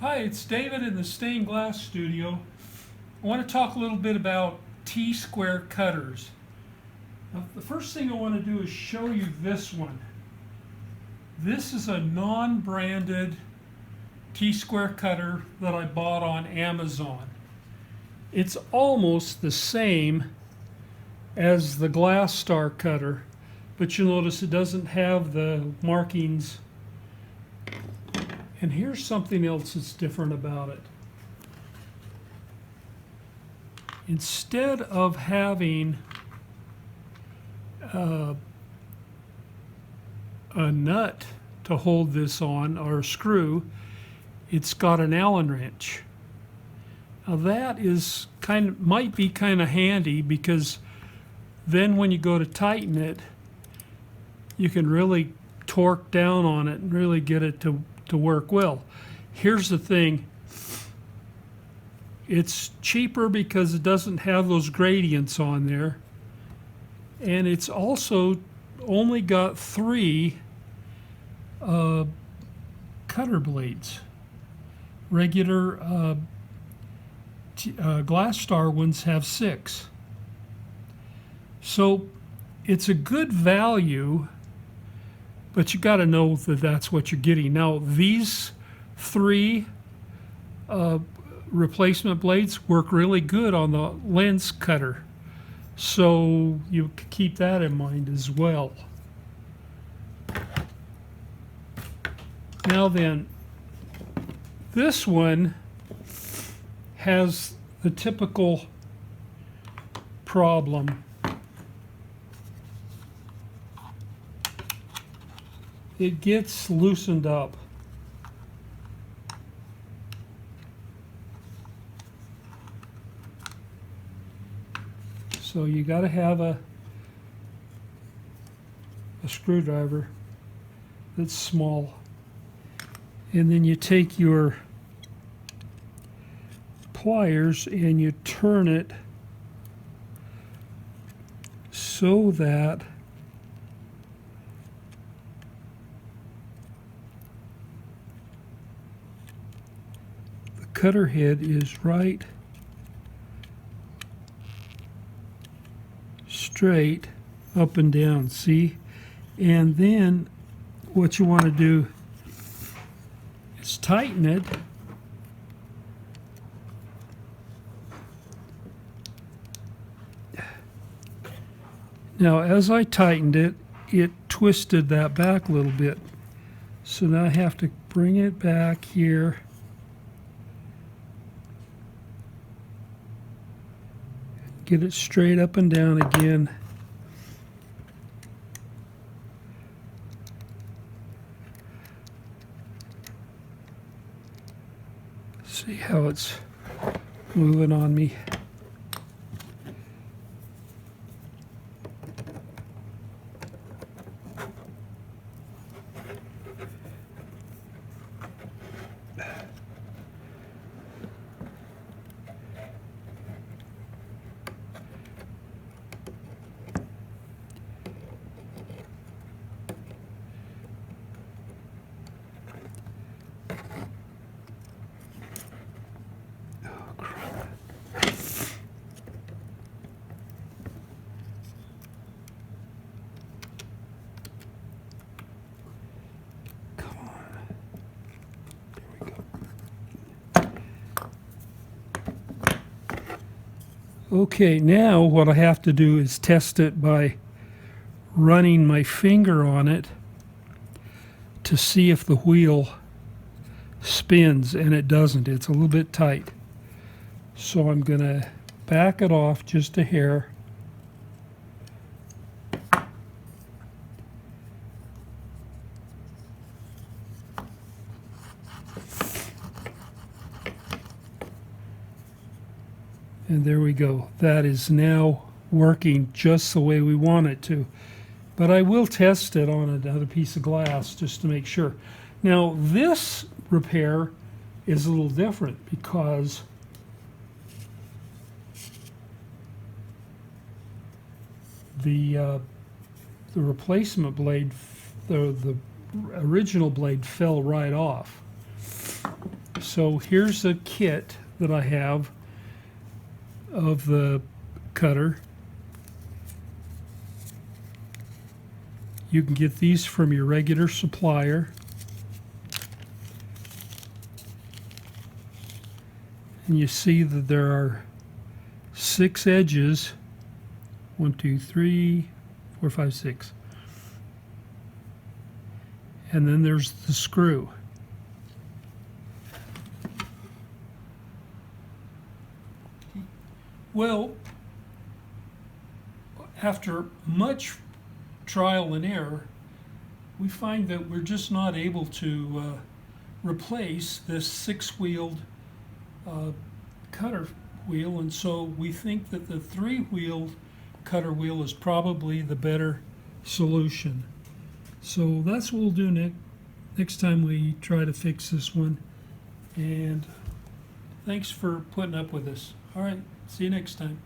Hi, it's David in the stained glass studio. I want to talk a little bit about T-square cutters. Now, the first thing I want to do is show you this one. This is a non-branded T-square cutter that I bought on Amazon. It's almost the same as the Glass Star cutter, but you'll notice it doesn't have the markings. And here's something else that's different about it. Instead of having a nut to hold this on, or a screw, it's got an Allen wrench. Now that is might be kind of handy, because then when you go to tighten it, you can really torque down on it and really get it to work well. Here's the thing. It's cheaper because it doesn't have those gradients on there. And it's also only got 3 cutter blades. Regular Glass Star ones have 6. So it's a good value, but you got to know that that's what you're getting. Now, these 3 replacement blades work really good on the lens cutter, so you keep that in mind as well. Now then, this one has the typical problem. It gets loosened up. So you got to have a screwdriver that's small. And then you take your pliers and you turn it so that cutter head is right straight up and down, see? And then what you want to do is tighten it. Now as I tightened it, it twisted that back a little bit. So now I have to bring it back here. Get it straight up and down again. See how it's moving on me. Okay, now what I have to do is test it by running my finger on it to see if the wheel spins, and it doesn't. It's a little bit tight. So I'm going to back it off just a hair. And there we go. That is now working just the way we want it to. But I will test it on another piece of glass just to make sure. Now this repair is a little different, because the replacement blade, the original blade fell right off. so here's a kit that I have of the cutter. You can get these from your regular supplier. And you see that there are 6 edges. 1, 2, 3, 4, 5, 6. And then there's the screw. Well, after much trial and error, we find that we're just not able to replace this 6-wheeled cutter wheel, and so we think that the 3-wheeled cutter wheel is probably the better solution. So that's what we'll do next time we try to fix this one. And thanks for putting up with us. All right, see you next time.